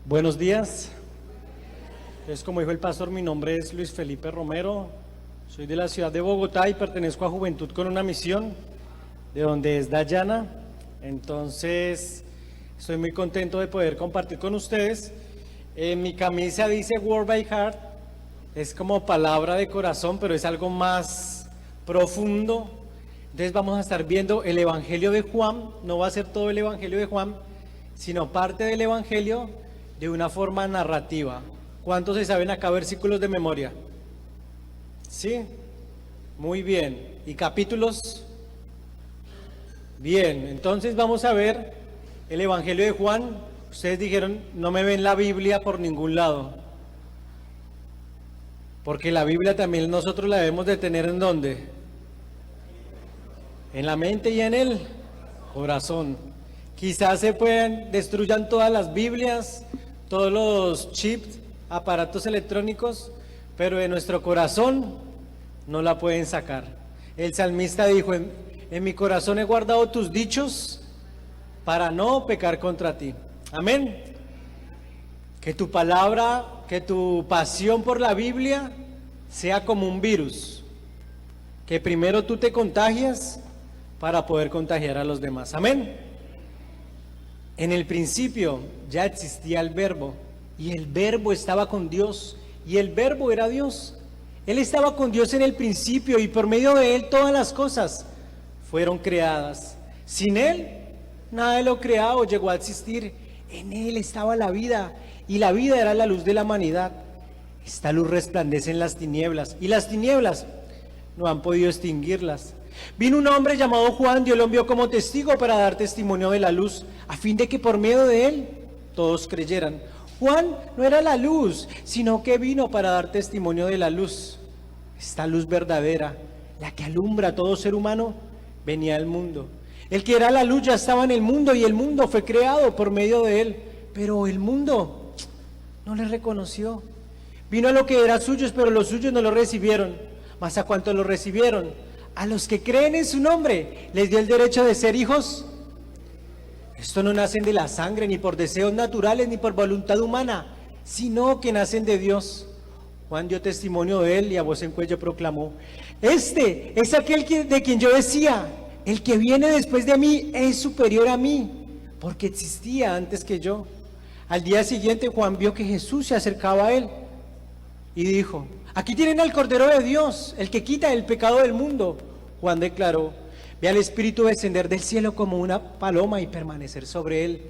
Buenos días. Entonces, como dijo el pastor, mi nombre es Luis Felipe Romero, soy de la ciudad de Bogotá y pertenezco a Juventud con una Misión, de donde es Dayana. Entonces, estoy muy contento de poder compartir con ustedes. Mi camisa dice Word by Heart, es como palabra de corazón, pero es algo más profundo. Entonces vamos a estar viendo el Evangelio de Juan, no va a ser todo el Evangelio de Juan, sino parte del Evangelio de una forma narrativa. ¿Cuántos se saben acá versículos de memoria? ¿Sí? Muy bien. ¿Y capítulos? Bien, entonces vamos a ver el Evangelio de Juan. Ustedes dijeron, no me ven la Biblia por ningún lado. Porque la Biblia también nosotros la debemos de tener ¿en dónde? En la mente y en el corazón. Quizás destruyan todas las Biblias, todos los chips, aparatos electrónicos, pero de nuestro corazón no la pueden sacar. El salmista dijo, en mi corazón he guardado tus dichos para no pecar contra ti. Amén. Que tu palabra, que tu pasión por la Biblia sea como un virus, que primero tú te contagias para poder contagiar a los demás. Amén. En el principio ya existía el Verbo, y el Verbo estaba con Dios, y el Verbo era Dios. Él estaba con Dios en el principio, y por medio de Él todas las cosas fueron creadas. Sin Él, nada de lo creado llegó a existir. En Él estaba la vida, y la vida era la luz de la humanidad. Esta luz resplandece en las tinieblas, y las tinieblas no han podido extinguirlas. Vino un hombre llamado Juan, Dios lo envió como testigo para dar testimonio de la luz, a fin de que por medio de él todos creyeran. Juan no era la luz, sino que vino para dar testimonio de la luz. Esta luz verdadera, la que alumbra a todo ser humano, venía al mundo. El que era la luz ya estaba en el mundo, y el mundo fue creado por medio de él, pero el mundo no le reconoció. Vino a lo que era suyos, pero los suyos no lo recibieron. Mas a cuantos lo recibieron, a los que creen en su nombre, les dio el derecho de ser hijos. Esto no nacen de la sangre, ni por deseos naturales, ni por voluntad humana, sino que nacen de Dios. Juan dio testimonio de él y a voz en cuello proclamó: Este es aquel de quien yo decía, el que viene después de mí es superior a mí, porque existía antes que yo. Al día siguiente Juan vio que Jesús se acercaba a él y dijo: Aquí tienen al Cordero de Dios, el que quita el pecado del mundo. Juan declaró: Ve al Espíritu descender del cielo como una paloma y permanecer sobre él.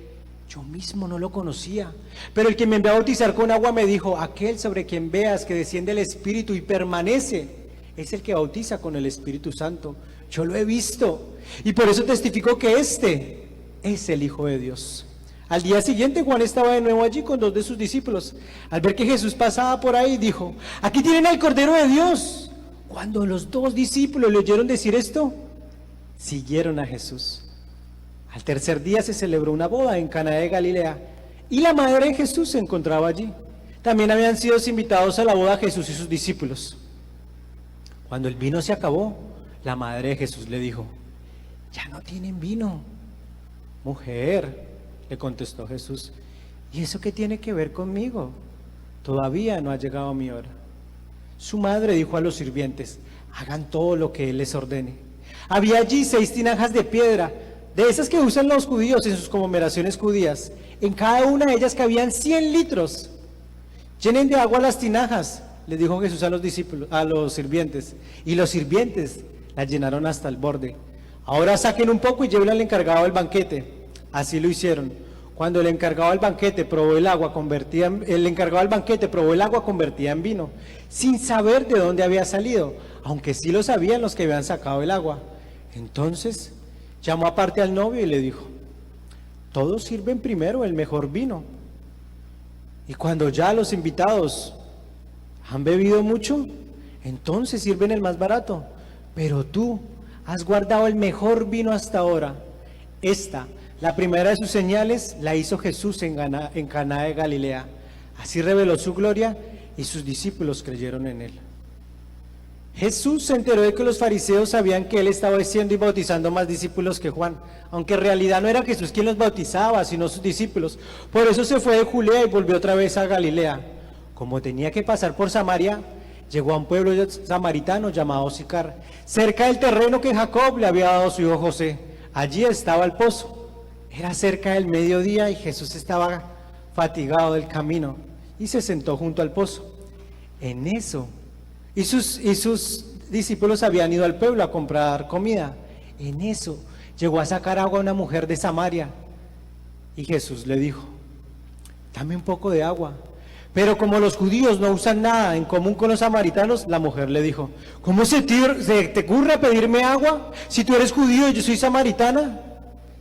Yo mismo no lo conocía, pero el que me envió a bautizar con agua me dijo: Aquel sobre quien veas que desciende el Espíritu y permanece, es el que bautiza con el Espíritu Santo. Yo lo he visto, y por eso testifico que este es el Hijo de Dios. Al día siguiente Juan estaba de nuevo allí con dos de sus discípulos. Al ver que Jesús pasaba por ahí, dijo: Aquí tienen al Cordero de Dios. Cuando los dos discípulos le oyeron decir esto, siguieron a Jesús. Al tercer día se celebró una boda en Caná de Galilea, y la madre de Jesús se encontraba allí. También habían sido invitados a la boda Jesús y sus discípulos. Cuando el vino se acabó, la madre de Jesús le dijo: Ya no tienen vino. Mujer, le contestó Jesús, ¿y eso qué tiene que ver conmigo? Todavía no ha llegado mi hora. Su madre dijo a los sirvientes: Hagan todo lo que él les ordene. Había allí 6 tinajas de piedra, de esas que usan los judíos en sus conmemoraciones judías. En cada una de ellas cabían 100 litros. Llenen de agua las tinajas, le dijo Jesús a los discípulos, a los sirvientes. Y los sirvientes las llenaron hasta el borde. Ahora saquen un poco y llévenla al encargado del banquete. Así lo hicieron. Cuando el encargado del banquete probó el agua convertida en vino, sin saber de dónde había salido, aunque sí lo sabían los que habían sacado el agua. Entonces llamó aparte al novio y le dijo: Todos sirven primero el mejor vino, y cuando ya los invitados han bebido mucho, entonces sirven el más barato. Pero tú has guardado el mejor vino hasta ahora. La primera de sus señales la hizo Jesús en Caná de Galilea. Así reveló su gloria y sus discípulos creyeron en él. Jesús se enteró de que los fariseos sabían que él estaba haciendo y bautizando más discípulos que Juan, aunque en realidad no era Jesús quien los bautizaba, sino sus discípulos. Por eso se fue de Judea y volvió otra vez a Galilea. Como tenía que pasar por Samaria, llegó a un pueblo samaritano llamado Sicar, cerca del terreno que Jacob le había dado a su hijo José. Allí estaba el pozo. Era cerca del mediodía y Jesús estaba fatigado del camino y se sentó junto al pozo. En eso, y sus discípulos habían ido al pueblo a comprar comida. En eso llegó a sacar agua a una mujer de Samaria y Jesús le dijo: dame un poco de agua. Pero como los judíos no usan nada en común con los samaritanos, la mujer le dijo: ¿cómo se te ocurre pedirme agua si tú eres judío y yo soy samaritana?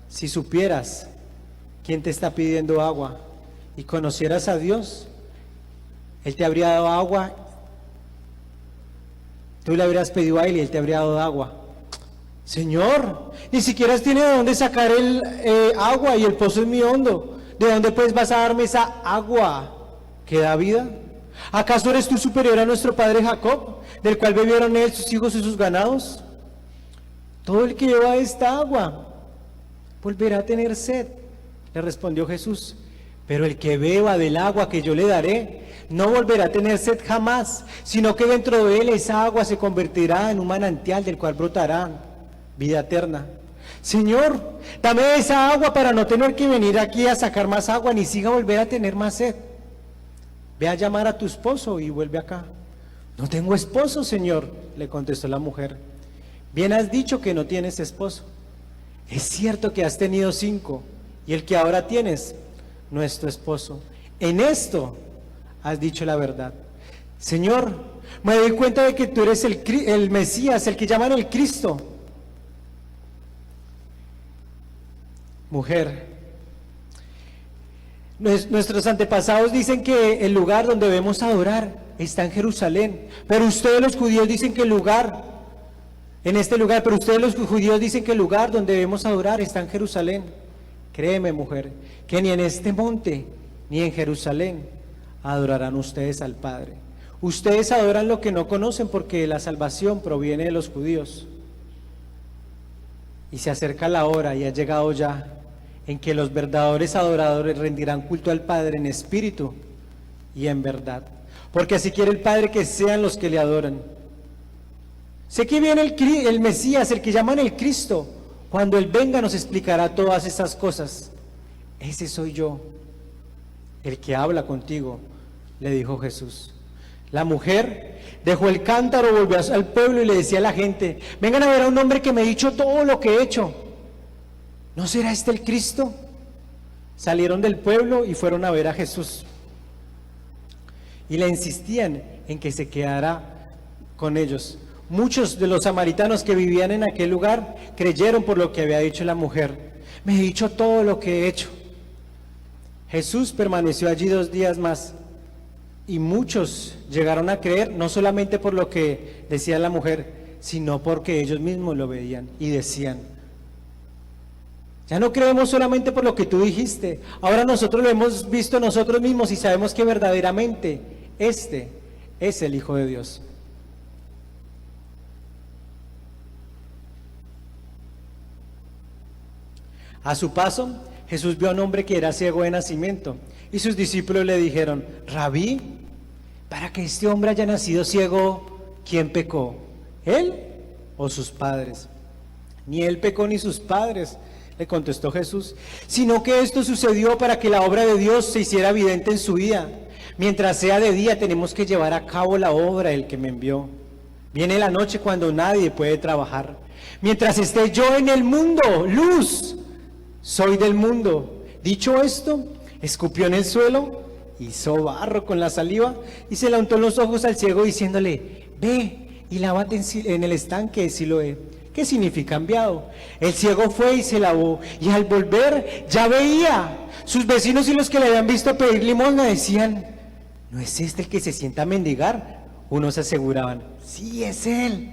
Si supieras quién te está pidiendo agua y conocieras a Dios, Él te habría dado agua. Tú le habrías pedido a Él y Él te habría dado agua. Señor, ni siquiera tiene de dónde sacar el agua y el pozo es muy hondo. ¿De dónde pues vas a darme esa agua que da vida? ¿Acaso eres tú superior a nuestro padre Jacob, del cual bebieron él, sus hijos y sus ganados? Todo el que lleva esta agua volverá a tener sed, le respondió Jesús. Pero el que beba del agua que yo le daré no volverá a tener sed jamás, sino que dentro de él esa agua se convertirá en un manantial del cual brotará vida eterna. Señor, dame esa agua para no tener que venir aquí a sacar más agua, ni siga volver a tener más sed. Ve a llamar a tu esposo y vuelve acá. No tengo esposo, Señor, le contestó la mujer. Bien has dicho que no tienes esposo. Es cierto que has tenido 5 y el que ahora tienes no es tu esposo. En esto has dicho la verdad. Señor, me doy cuenta de que tú eres el Mesías, el que llaman el Cristo. Mujer, nuestros antepasados dicen que el lugar donde debemos adorar está en Jerusalén, pero ustedes los judíos dicen que el lugar, pero ustedes los judíos dicen que el lugar donde debemos adorar está en Jerusalén. Créeme, mujer, que ni en este monte ni en Jerusalén adorarán ustedes al Padre. Ustedes adoran lo que no conocen porque la salvación proviene de los judíos. Y se acerca la hora, y ha llegado ya, en que los verdaderos adoradores rendirán culto al Padre en espíritu y en verdad. Porque así quiere el Padre que sean los que le adoran. Sé que viene el Mesías, el que llaman el Cristo. Cuando Él venga nos explicará todas estas cosas. Ese soy yo, el que habla contigo, le dijo Jesús. La mujer dejó el cántaro, volvió al pueblo y le decía a la gente: vengan a ver a un hombre que me ha dicho todo lo que he hecho. ¿No será este el Cristo? Salieron del pueblo y fueron a ver a Jesús. Y le insistían en que se quedara con ellos. Muchos de los samaritanos que vivían en aquel lugar creyeron por lo que había dicho la mujer. Me he dicho todo lo que he hecho. Jesús permaneció allí 2 días más y muchos llegaron a creer, no solamente por lo que decía la mujer, sino porque ellos mismos lo veían y decían: ya no creemos solamente por lo que tú dijiste, ahora nosotros lo hemos visto nosotros mismos y sabemos que verdaderamente este es el Hijo de Dios. A su paso, Jesús vio a un hombre que era ciego de nacimiento, y sus discípulos le dijeron: Rabí, para que este hombre haya nacido ciego, ¿quién pecó? ¿Él o sus padres? Ni él pecó ni sus padres, le contestó Jesús, sino que esto sucedió para que la obra de Dios se hiciera evidente en su vida. Mientras sea de día tenemos que llevar a cabo la obra del que me envió. Viene la noche cuando nadie puede trabajar. Mientras esté yo en el mundo, luz soy del mundo. Dicho esto, escupió en el suelo, hizo barro con la saliva y se le untó en los ojos al ciego diciéndole: ve y lávate en el estanque de Siloé, que significa enviado. El ciego fue y se lavó, y al volver ya veía. Sus vecinos y los que le habían visto pedir limosna decían: ¿no es este el que se sienta a mendigar? Unos aseguraban: sí, es él.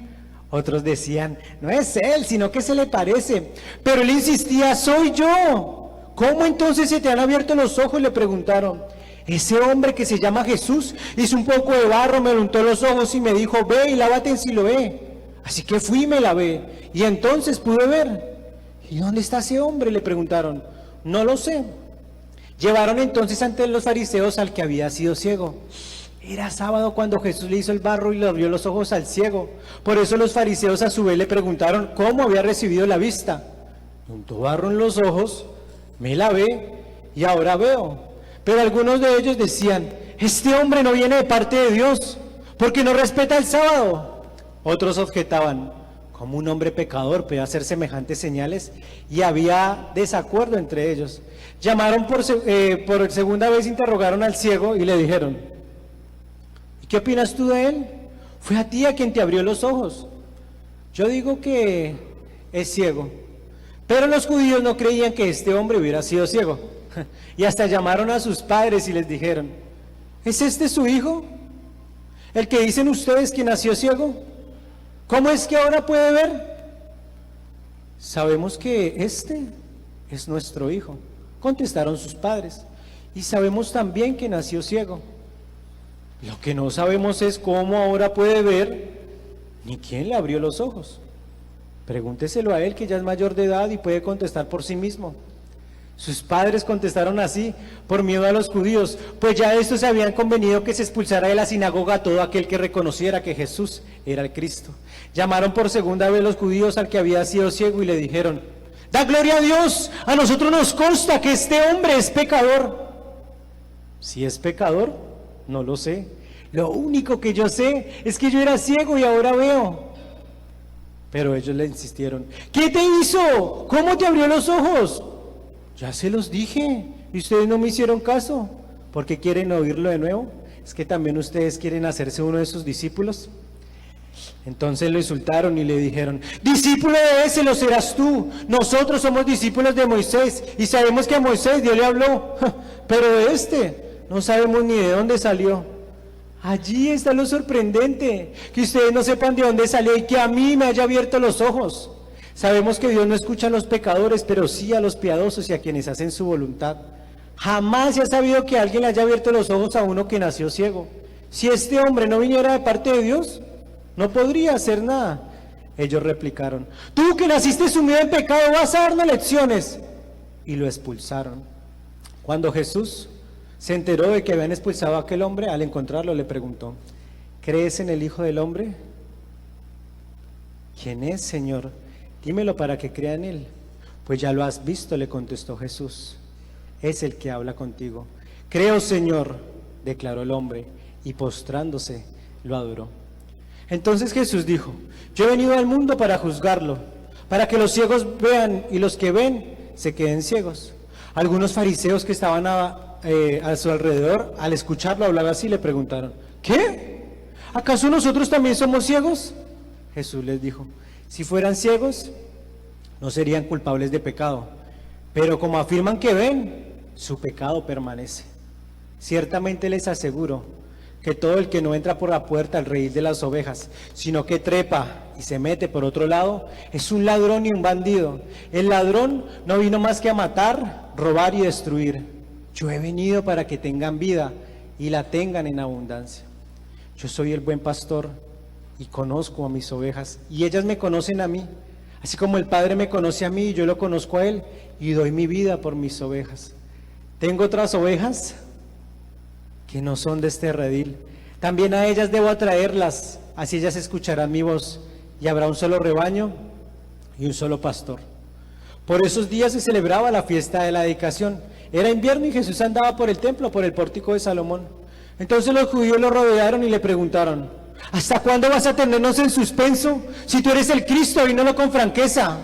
Otros decían: no es él, sino que se le parece. Pero él insistía: soy yo. ¿Cómo entonces se te han abierto los ojos?, le preguntaron. ese hombre que se llama Jesús hizo un poco de barro, me lo untó los ojos y me dijo, ve y lávate en Siloé. Así que fui y me lavé, y entonces pude ver. ¿Y dónde está ese hombre?, le preguntaron. No lo sé. Llevaron entonces ante los fariseos al que había sido ciego. Era sábado cuando Jesús le hizo el barro y le abrió los ojos al ciego. Por eso los fariseos a su vez le preguntaron cómo había recibido la vista. Me untó barro en los ojos, me lavé y ahora veo. Pero algunos de ellos decían, este hombre no viene de parte de Dios, porque no respeta el sábado. Otros objetaban, ¿cómo un hombre pecador puede hacer semejantes señales? Y había desacuerdo entre ellos. Llamaron por segunda vez, interrogaron al ciego y le dijeron, ¿y qué opinas tú de él? Fue a ti a quien te abrió los ojos. Yo digo que es ciego. Pero los judíos no creían que este hombre hubiera sido ciego. Y hasta llamaron a sus padres y les dijeron, ¿es este su hijo? ¿El que dicen ustedes que nació ciego? ¿Cómo es que ahora puede ver? Sabemos que este es nuestro hijo, contestaron sus padres, y sabemos también que nació ciego. Lo que no sabemos es cómo ahora puede ver, ni quién le abrió los ojos. Pregúnteselo a él, que ya es mayor de edad y puede contestar por sí mismo. Sus padres contestaron así por miedo a los judíos, pues ya de esto se habían convenido que se expulsara de la sinagoga a todo aquel que reconociera que Jesús era el Cristo. Llamaron por segunda vez los judíos al que había sido ciego y le dijeron, da gloria a Dios, a nosotros nos consta que este hombre es pecador. Si es pecador, no lo sé. Lo único que yo sé es que yo era ciego y ahora veo. Pero ellos le insistieron, ¿qué te hizo? ¿Cómo te abrió los ojos? Ya se los dije y ustedes no me hicieron caso. ¿Por qué quieren oírlo de nuevo? ¿Es que también ustedes quieren hacerse uno de sus discípulos? Entonces lo insultaron y le dijeron, discípulo de ese lo serás tú. Nosotros somos discípulos de Moisés y sabemos que a Moisés Dios le habló, pero de este no sabemos ni de dónde salió. Allí está lo sorprendente, que ustedes no sepan de dónde salió y que a mí me haya abierto los ojos. Sabemos que Dios no escucha a los pecadores, pero sí a los piadosos y a quienes hacen su voluntad. Jamás se ha sabido que alguien le haya abierto los ojos a uno que nació ciego. Si este hombre no viniera de parte de Dios, no podría hacer nada. Ellos replicaron, tú que naciste sumido en pecado, vas a darnos lecciones. Y lo expulsaron. Cuando Jesús se enteró de que habían expulsado a aquel hombre, al encontrarlo le preguntó, ¿crees en el Hijo del Hombre? ¿Quién es, Señor? Dímelo para que crea en él. Pues ya lo has visto, le contestó Jesús. Es el que habla contigo. Creo, Señor, declaró el hombre, y postrándose lo adoró. Entonces Jesús dijo, yo he venido al mundo para juzgarlo, para que los ciegos vean y los que ven se queden ciegos. Algunos fariseos que estaban a su alrededor, al escucharlo hablar así, le preguntaron, ¿qué? ¿Acaso nosotros también somos ciegos? Jesús les dijo, si fueran ciegos, no serían culpables de pecado, pero como afirman que ven, su pecado permanece. Ciertamente les aseguro que todo el que no entra por la puerta al redil de las ovejas, sino que trepa y se mete por otro lado, es un ladrón y un bandido. El ladrón no vino más que a matar, robar y destruir. Yo he venido para que tengan vida y la tengan en abundancia. Yo soy el buen pastor y conozco a mis ovejas, y ellas me conocen a mí, así como el Padre me conoce a mí y yo lo conozco a él, y doy mi vida por mis ovejas. Tengo otras ovejas que no son de este redil, también a ellas debo atraerlas, así ellas escucharán mi voz, y habrá un solo rebaño y un solo pastor. Por esos días se celebraba la fiesta de la dedicación. Era invierno y Jesús andaba por el templo, por el pórtico de Salomón. Entonces los judíos lo rodearon y le preguntaron, ¿hasta cuándo vas a tenernos en suspenso? Si tú eres el Cristo, dínoslo con franqueza.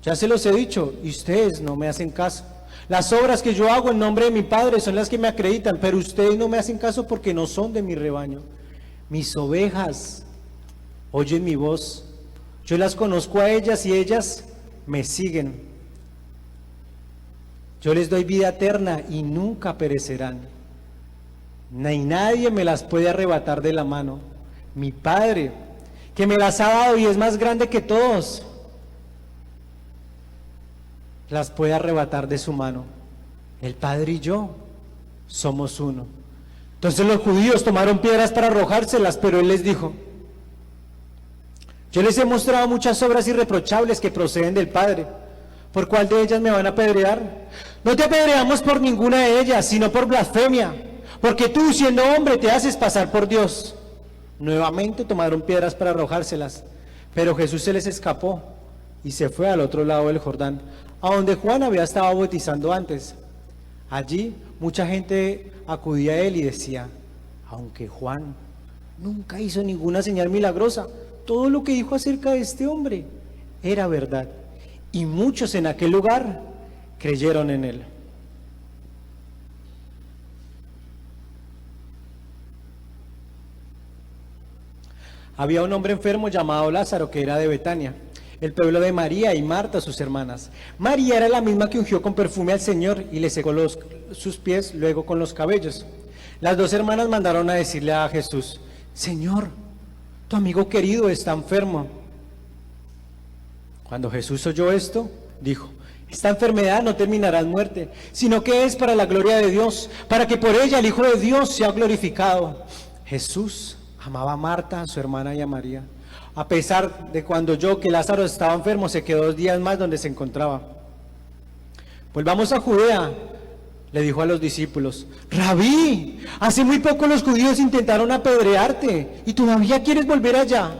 Ya se los he dicho y ustedes no me hacen caso. Las obras que yo hago en nombre de mi Padre son las que me acreditan, pero ustedes no me hacen caso porque no son de mi rebaño. Mis ovejas oyen mi voz, yo las conozco a ellas y ellas me siguen. Yo les doy vida eterna y nunca perecerán, ni nadie me las puede arrebatar de la mano. Mi Padre, que me las ha dado y es más grande que todos, las puede arrebatar de su mano. El Padre y yo somos uno. Entonces los judíos tomaron piedras para arrojárselas, pero él les dijo: yo les he mostrado muchas obras irreprochables que proceden del Padre. ¿Por cuál de ellas me van a apedrear? No te apedreamos por ninguna de ellas, sino por blasfemia, porque tú, siendo hombre, te haces pasar por Dios. Nuevamente tomaron piedras para arrojárselas, pero Jesús se les escapó y se fue al otro lado del Jordán, a donde Juan había estado bautizando antes. Allí mucha gente acudía a él y decía: aunque Juan nunca hizo ninguna señal milagrosa, todo lo que dijo acerca de este hombre era verdad. Y muchos en aquel lugar creyeron en él. Había un hombre enfermo llamado Lázaro, que era de Betania, el pueblo de María y Marta, sus hermanas. María era la misma que ungió con perfume al Señor y le secó sus pies luego con los cabellos. Las dos hermanas mandaron a decirle a Jesús: Señor, tu amigo querido está enfermo. Cuando Jesús oyó esto, dijo: esta enfermedad no terminará en muerte, sino que es para la gloria de Dios, para que por ella el Hijo de Dios sea glorificado. Jesús amaba a Marta, a su hermana y a María. A pesar de cuando oyó que Lázaro estaba enfermo, se quedó 2 días más donde se encontraba. Volvamos a Judea, le dijo a los discípulos: Rabí, hace muy poco los judíos intentaron apedrearte, ¿y todavía quieres volver allá?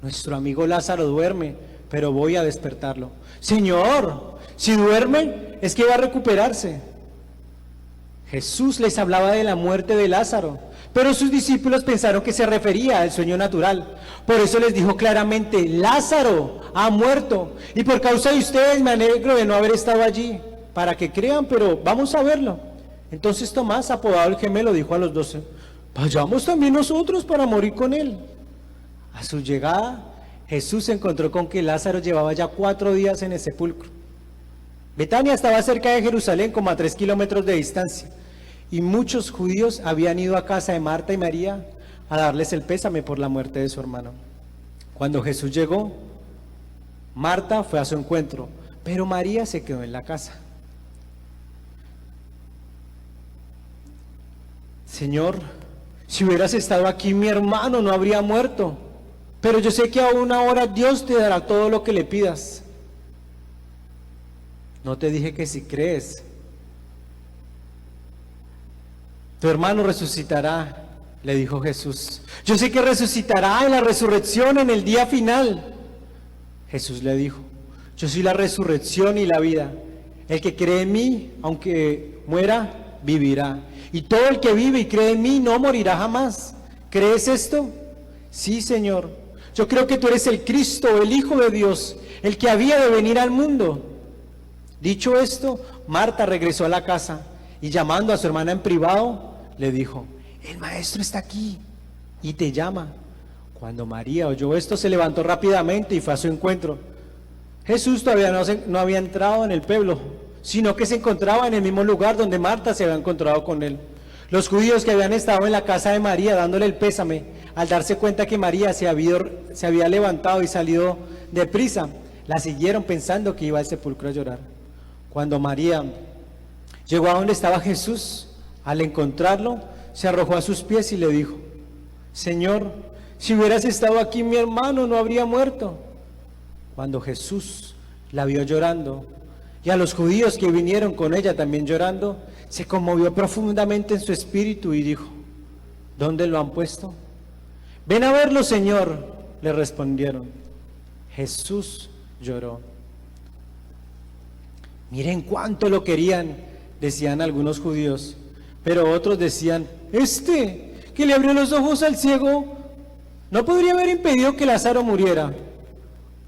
Nuestro amigo Lázaro duerme, pero voy a despertarlo. Señor, si duerme, es que va a recuperarse. Jesús les hablaba de la muerte de Lázaro, pero sus discípulos pensaron que se refería al sueño natural. Por eso les dijo claramente: Lázaro ha muerto, y por causa de ustedes me alegro de no haber estado allí, para que crean, pero vamos a verlo. Entonces Tomás, apodado el gemelo, dijo a los 12: vayamos también nosotros para morir con él. A su llegada, Jesús se encontró con que Lázaro llevaba ya 4 días en el sepulcro. Betania estaba cerca de Jerusalén, como a 3 kilómetros de distancia, y muchos judíos habían ido a casa de Marta y María a darles el pésame por la muerte de su hermano. Cuando Jesús llegó, Marta fue a su encuentro, pero María se quedó en la casa. Señor, si hubieras estado aquí, mi hermano no habría muerto. Pero yo sé que aún ahora Dios te dará todo lo que le pidas. No te dije que si crees, tu hermano resucitará, le dijo Jesús. Yo sé que resucitará en la resurrección en el día final. Jesús le dijo: yo soy la resurrección y la vida. El que cree en mí, aunque muera, vivirá. Y todo el que vive y cree en mí no morirá jamás. ¿Crees esto? Sí, Señor. Yo creo que tú eres el Cristo, el Hijo de Dios, el que había de venir al mundo. Dicho esto, Marta regresó a la casa y, llamando a su hermana en privado, le dijo: el maestro está aquí y te llama. Cuando María oyó esto, se levantó rápidamente y fue a su encuentro. Jesús todavía no había entrado en el pueblo, sino que se encontraba en el mismo lugar donde Marta se había encontrado con él. Los judíos que habían estado en la casa de María dándole el pésame, al darse cuenta que María se había levantado y salido deprisa, la siguieron pensando que iba al sepulcro a llorar. Cuando María llegó a donde estaba Jesús, al encontrarlo, se arrojó a sus pies y le dijo: Señor, si hubieras estado aquí, mi hermano no habría muerto. Cuando Jesús la vio llorando, y a los judíos que vinieron con ella también llorando, se conmovió profundamente en su espíritu y dijo: ¿dónde lo han puesto? Ven a verlo, Señor, le respondieron. Jesús lloró. Miren cuánto lo querían, decían algunos judíos, pero otros decían: que le abrió los ojos al ciego, no podría haber impedido que Lázaro muriera.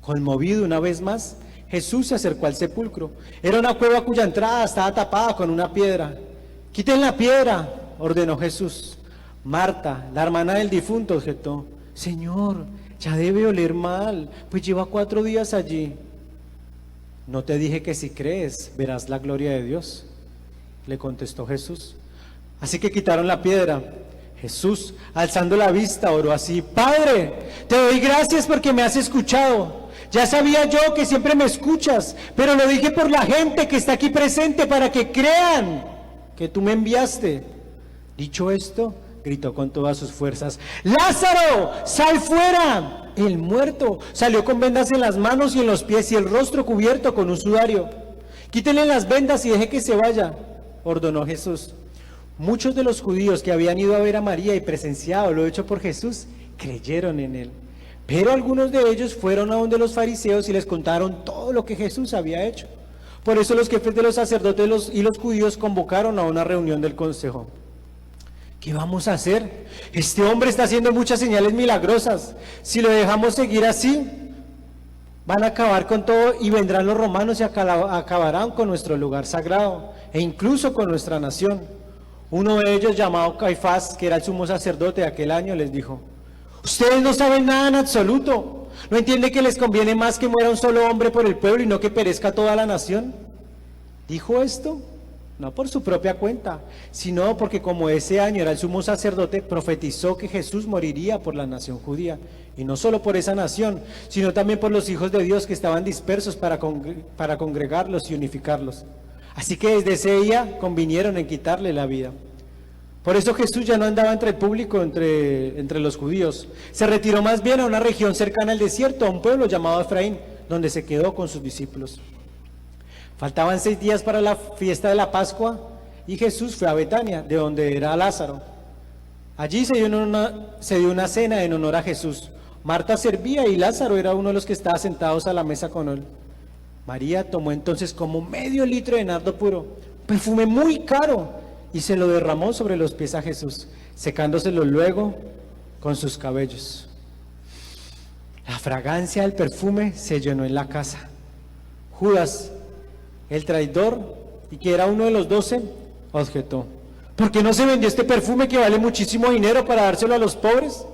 Conmovido una vez más, Jesús se acercó al sepulcro. Era una cueva cuya entrada estaba tapada con una piedra. Quiten la piedra, ordenó Jesús. Marta, la hermana del difunto, objetó: Señor, ya debe oler mal, pues lleva 4 días allí. ¿No te dije que si crees verás la gloria de Dios?, le contestó Jesús. Así que quitaron la piedra. Jesús, alzando la vista, oró así: Padre, te doy gracias porque me has escuchado. Ya sabía yo que siempre me escuchas, pero lo dije por la gente que está aquí presente, para que crean que tú me enviaste. Dicho esto, gritó con todas sus fuerzas: ¡Lázaro, sal fuera! El muerto salió con vendas en las manos y en los pies y el rostro cubierto con un sudario. Quítenle las vendas y deje que se vaya, ordenó Jesús. Muchos de los judíos que habían ido a ver a María y presenciado lo hecho por Jesús, creyeron en él. Pero algunos de ellos fueron a donde los fariseos y les contaron todo lo que Jesús había hecho. Por eso los jefes de los sacerdotes y los judíos convocaron a una reunión del consejo. ¿Qué vamos a hacer? Este hombre está haciendo muchas señales milagrosas. Si lo dejamos seguir así, van a acabar con todo y vendrán los romanos y acabarán con nuestro lugar sagrado e incluso con nuestra nación. Uno de ellos, llamado Caifás, que era el sumo sacerdote de aquel año, les dijo: ustedes no saben nada en absoluto. ¿No entiende que les conviene más que muera un solo hombre por el pueblo y no que perezca toda la nación? Dijo esto no por su propia cuenta, sino porque como ese año era el sumo sacerdote, profetizó que Jesús moriría por la nación judía, y no solo por esa nación, sino también por los hijos de Dios que estaban dispersos para congregarlos y unificarlos. Así que desde ese día convinieron en quitarle la vida. Por eso Jesús ya no andaba entre el público, entre los judíos. Se retiró más bien a una región cercana al desierto, a un pueblo llamado Efraín, donde se quedó con sus discípulos. Faltaban 6 días para la fiesta de la Pascua y Jesús fue a Betania, de donde era Lázaro. Allí se dio una cena en honor a Jesús. Marta servía y Lázaro era uno de los que estaba sentados a la mesa con él. María tomó entonces como medio litro de nardo puro, perfume muy caro, y se lo derramó sobre los pies a Jesús, secándoselo luego con sus cabellos. La fragancia del perfume se llenó en la casa. Judas, el traidor, y que era uno de los 12, objetó: ¿por qué no se vendió este perfume que vale muchísimo dinero para dárselo a los pobres?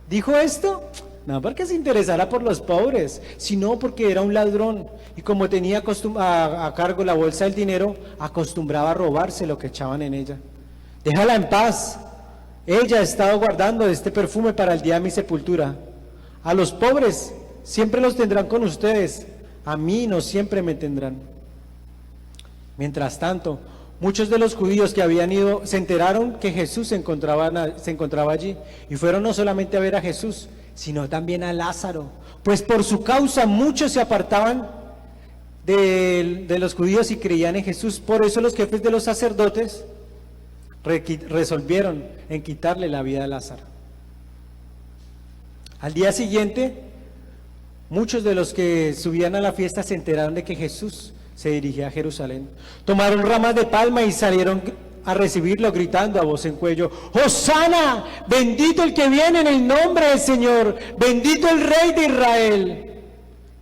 ¿Dijo esto? No porque se interesara por los pobres, sino porque era un ladrón, y como tenía a cargo la bolsa del dinero, acostumbraba a robarse lo que echaban en ella. Déjala en paz. Ella ha estado guardando este perfume para el día de mi sepultura. A los pobres siempre los tendrán con ustedes, a mí no siempre me tendrán. Mientras tanto, muchos de los judíos que habían ido se enteraron que Jesús se encontraba allí, y fueron no solamente a ver a Jesús, sino también a Lázaro, pues por su causa muchos se apartaban de los judíos y creían en Jesús. Por eso los jefes de los sacerdotes resolvieron en quitarle la vida a Lázaro. Al día siguiente, muchos de los que subían a la fiesta se enteraron de que Jesús se dirigía a Jerusalén. Tomaron ramas de palma y salieron a recibirlo gritando a voz en cuello: ¡Hosana! ¡Bendito el que viene en el nombre del Señor! ¡Bendito el Rey de Israel!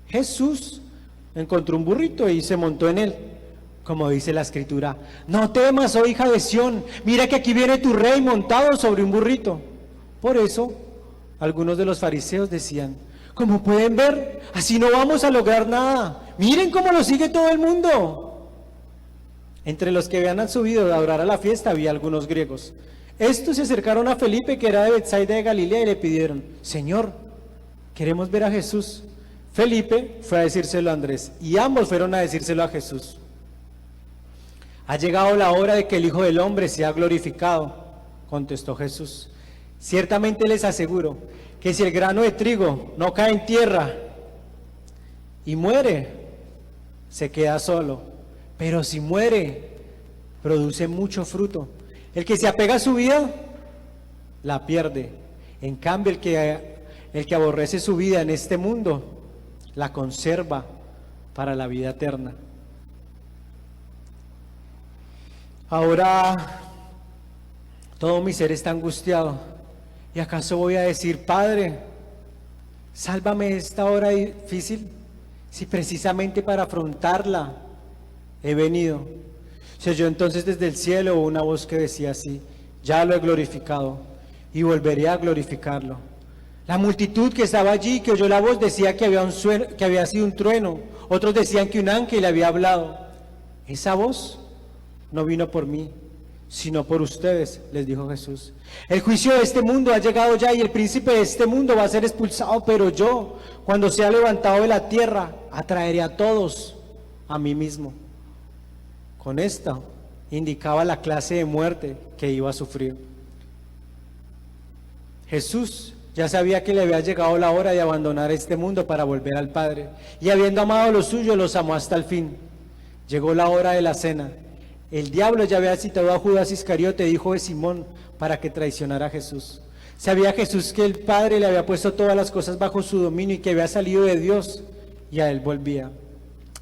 Jesús encontró un burrito y se montó en él. Como dice la Escritura: no temas, oh hija de Sión, mira que aquí viene tu rey montado sobre un burrito. Por eso, algunos de los fariseos decían: como pueden ver, así no vamos a lograr nada. Miren cómo lo sigue todo el mundo. Entre los que habían subido a adorar a la fiesta había algunos griegos. Estos se acercaron a Felipe, que era de Betsaida de Galilea, y le pidieron: Señor, queremos ver a Jesús. Felipe fue a decírselo a Andrés, y ambos fueron a decírselo a Jesús. Ha llegado la hora de que el Hijo del Hombre sea glorificado, contestó Jesús. Ciertamente les aseguro que si el grano de trigo no cae en tierra y muere, se queda solo. Pero si muere, produce mucho fruto. El que se apega a su vida, la pierde. En cambio, el que aborrece su vida en este mundo, la conserva para la vida eterna. Ahora, todo mi ser está angustiado. ¿Y acaso voy a decir: Padre, sálvame esta hora difícil? Si precisamente para afrontarla he venido. Se oyó entonces desde el cielo una voz que decía así: ya lo he glorificado y volveré a glorificarlo. La multitud que estaba allí, que oyó la voz, decía que había sido un trueno. Otros decían que un ángel le había hablado. Esa voz no vino por mí, sino por ustedes, les dijo Jesús. El juicio de este mundo ha llegado ya y el príncipe de este mundo va a ser expulsado, pero yo, cuando sea levantado de la tierra, atraeré a todos a mí mismo. Con esto indicaba la clase de muerte que iba a sufrir. Jesús ya sabía que le había llegado la hora de abandonar este mundo para volver al Padre, y habiendo amado a los suyos, los amó hasta el fin. Llegó la hora de la cena. El diablo ya había citado a Judas Iscariote, hijo de Simón, para que traicionara a Jesús. Sabía Jesús que el Padre le había puesto todas las cosas bajo su dominio y que había salido de Dios, y a él volvía.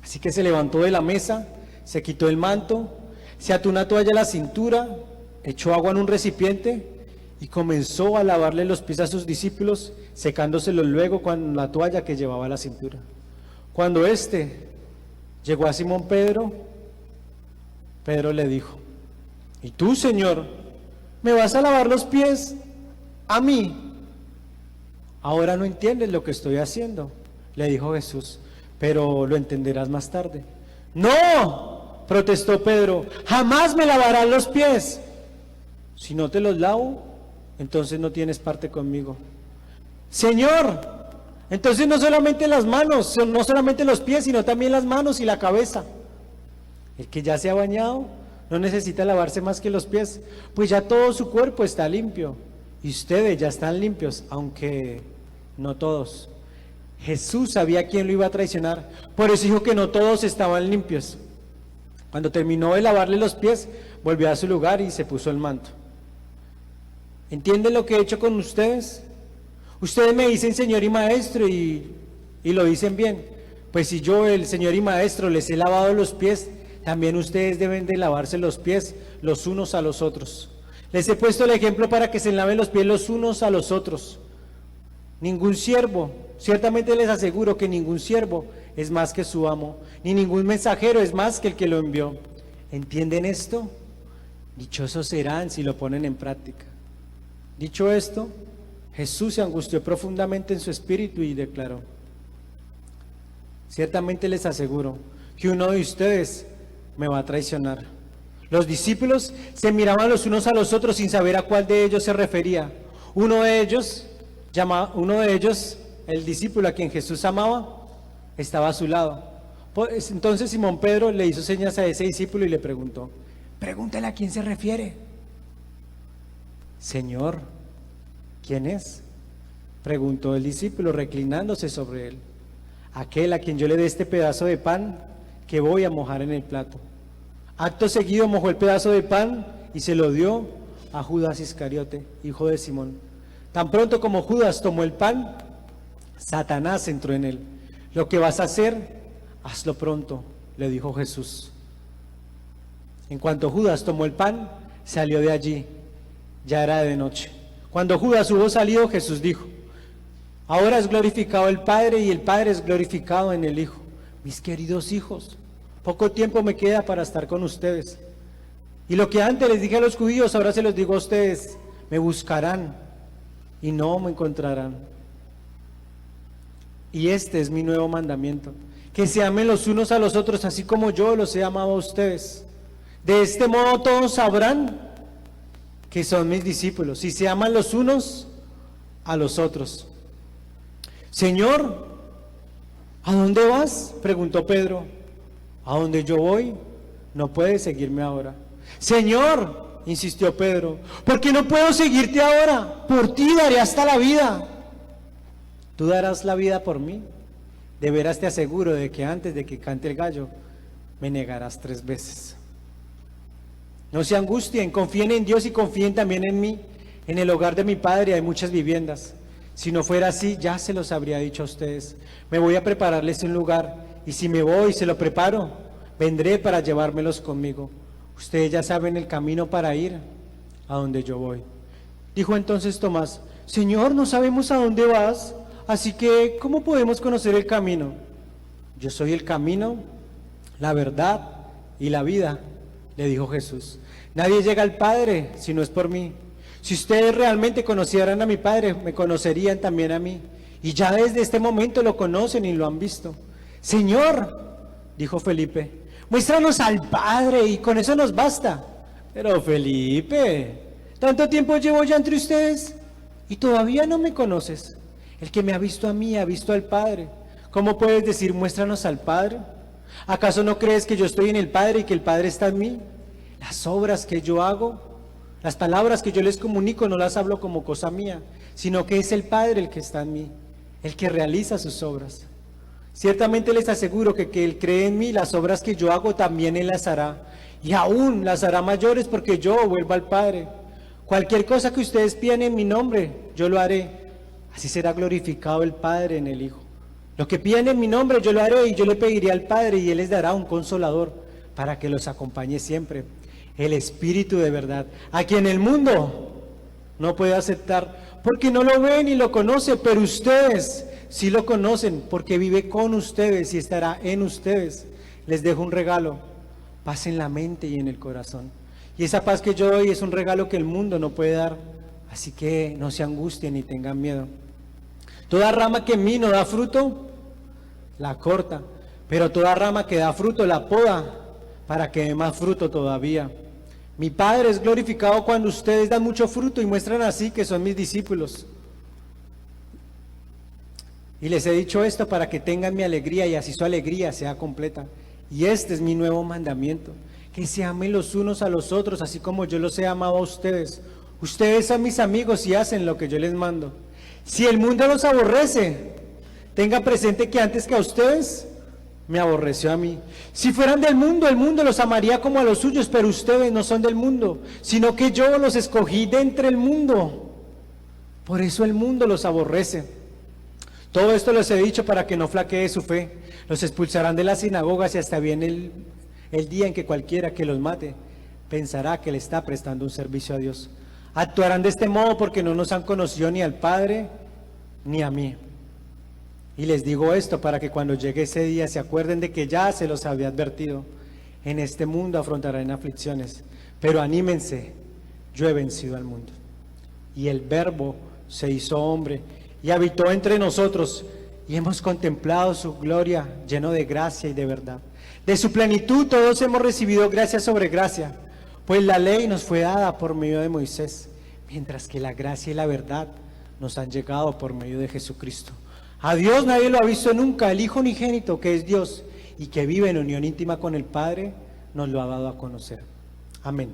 Así que se levantó de la mesa, se quitó el manto, se ató una toalla a la cintura, echó agua en un recipiente y comenzó a lavarle los pies a sus discípulos, secándoselos luego con la toalla que llevaba a la cintura. Cuando éste llegó a Simón Pedro, Pedro le dijo: ¿y tú, Señor, me vas a lavar los pies a mí? Ahora no entiendes lo que estoy haciendo, le dijo Jesús, pero lo entenderás más tarde. No, protestó Pedro, jamás me lavarás los pies. Si no te los lavo, entonces no tienes parte conmigo. Señor, entonces no solamente las manos, no solamente los pies, sino también las manos y la cabeza. El que ya se ha bañado no necesita lavarse más que los pies, pues ya todo su cuerpo está limpio. Y ustedes ya están limpios, aunque no todos. Jesús sabía quién lo iba a traicionar, por eso dijo que no todos estaban limpios. Cuando terminó de lavarle los pies, volvió a su lugar y se puso el manto. ¿Entienden lo que he hecho con ustedes? Ustedes me dicen Señor y Maestro y lo dicen bien. Pues si yo, el Señor y Maestro, les he lavado los pies, también ustedes deben de lavarse los pies los unos a los otros. Les he puesto el ejemplo para que se laven los pies los unos a los otros. Ningún siervo, ciertamente les aseguro que ningún siervo es más que su amo, ni ningún mensajero es más que el que lo envió. ¿Entienden esto? Dichosos serán si lo ponen en práctica. Dicho esto, Jesús se angustió profundamente en su espíritu y declaró: ciertamente les aseguro que uno de ustedes me va a traicionar. Los discípulos se miraban los unos a los otros sin saber a cuál de ellos se refería. Uno de ellos, el discípulo a quien Jesús amaba, estaba a su lado. Entonces Simón Pedro le hizo señas a ese discípulo y le preguntó: pregúntale a quién se refiere. Señor, ¿quién es?, preguntó el discípulo reclinándose sobre él. Aquel a quien yo le dé este pedazo de pan que voy a mojar en el plato. Acto seguido mojó el pedazo de pan y se lo dio a Judas Iscariote, hijo de Simón. Tan pronto como Judas tomó el pan, Satanás entró en él. Lo que vas a hacer, hazlo pronto, le dijo Jesús. En cuanto Judas tomó el pan, salió de allí. Ya era de noche. Cuando Judas hubo salido, Jesús dijo: ahora es glorificado el Padre y el Padre es glorificado en el Hijo. Mis queridos hijos, poco tiempo me queda para estar con ustedes. Y lo que antes les dije a los judíos, ahora se los digo a ustedes: me buscarán y no me encontrarán. Y este es mi nuevo mandamiento: que se amen los unos a los otros, así como yo los he amado a ustedes. De este modo todos sabrán que son mis discípulos, si se aman los unos a los otros. Señor, ¿a dónde vas?, preguntó Pedro. A donde yo voy, no puedes seguirme ahora. Señor, insistió Pedro, ¿por qué no puedo seguirte ahora? Por ti daré hasta la vida. ¿Tú darás la vida por mí? De veras te aseguro de que antes de que cante el gallo, me negarás 3 veces. No se angustien, confíen en Dios y confíen también en mí. En el hogar de mi padre hay muchas viviendas. Si no fuera así, ya se los habría dicho a ustedes. Me voy a prepararles un lugar, y si me voy y se lo preparo, vendré para llevármelos conmigo. Ustedes ya saben el camino para ir a donde yo voy. Dijo entonces Tomás: Señor, no sabemos a dónde vas, así que ¿cómo podemos conocer el camino? Yo soy el camino, la verdad y la vida, le dijo Jesús. Nadie llega al Padre si no es por mí. Si ustedes realmente conocieran a mi Padre, me conocerían también a mí. Y ya desde este momento lo conocen y lo han visto. Señor, dijo Felipe, muéstranos al Padre y con eso nos basta. Pero Felipe, ¿tanto tiempo llevo ya entre ustedes y todavía no me conoces? El que me ha visto a mí ha visto al Padre. ¿Cómo puedes decir muéstranos al Padre? ¿Acaso no crees que yo estoy en el Padre y que el Padre está en mí? Las obras que yo hago, las palabras que yo les comunico, no las hablo como cosa mía, sino que es el Padre el que está en mí, el que realiza sus obras. Ciertamente les aseguro que el cree en mí, las obras que yo hago también Él las hará, y aún las hará mayores, porque yo vuelvo al Padre. Cualquier cosa que ustedes pidan en mi nombre, yo lo haré. Así será glorificado el Padre en el Hijo. Lo que pidan en mi nombre, yo lo haré, y yo le pediré al Padre, y Él les dará un consolador, para que los acompañe siempre. El Espíritu de verdad, a quien el mundo no puede aceptar, porque no lo ve ni lo conoce, pero ustedes sí lo conocen, porque vive con ustedes y estará en ustedes. Les dejo un regalo, paz en la mente y en el corazón. Y esa paz que yo doy es un regalo que el mundo no puede dar, así que no se angustien ni tengan miedo. Toda rama que en mí no da fruto, la corta, pero toda rama que da fruto la poda, para que dé más fruto todavía. Mi Padre es glorificado cuando ustedes dan mucho fruto y muestran así que son mis discípulos. Y les he dicho esto para que tengan mi alegría y así su alegría sea completa. Y este es mi nuevo mandamiento, que se amen los unos a los otros, así como yo los he amado a ustedes. Ustedes son mis amigos y hacen lo que yo les mando. Si el mundo los aborrece, tengan presente que antes que a ustedes, me aborreció a mí. Si fueran del mundo, el mundo los amaría como a los suyos, pero ustedes no son del mundo, sino que yo los escogí de entre el mundo. Por eso el mundo los aborrece. Todo esto les he dicho para que no flaquee su fe. Los expulsarán de las sinagogas y hasta viene el día en que cualquiera que los mate pensará que le está prestando un servicio a Dios. Actuarán de este modo porque no nos han conocido ni al Padre ni a mí. Y les digo esto para que cuando llegue ese día se acuerden de que ya se los había advertido. En este mundo afrontarán aflicciones, pero anímense, yo he vencido al mundo. Y el Verbo se hizo hombre y habitó entre nosotros, y hemos contemplado su gloria, lleno de gracia y de verdad. De su plenitud todos hemos recibido gracia sobre gracia, pues la ley nos fue dada por medio de Moisés, mientras que la gracia y la verdad nos han llegado por medio de Jesucristo. A Dios nadie lo ha visto nunca, el Hijo unigénito que es Dios y que vive en unión íntima con el Padre, nos lo ha dado a conocer. Amén.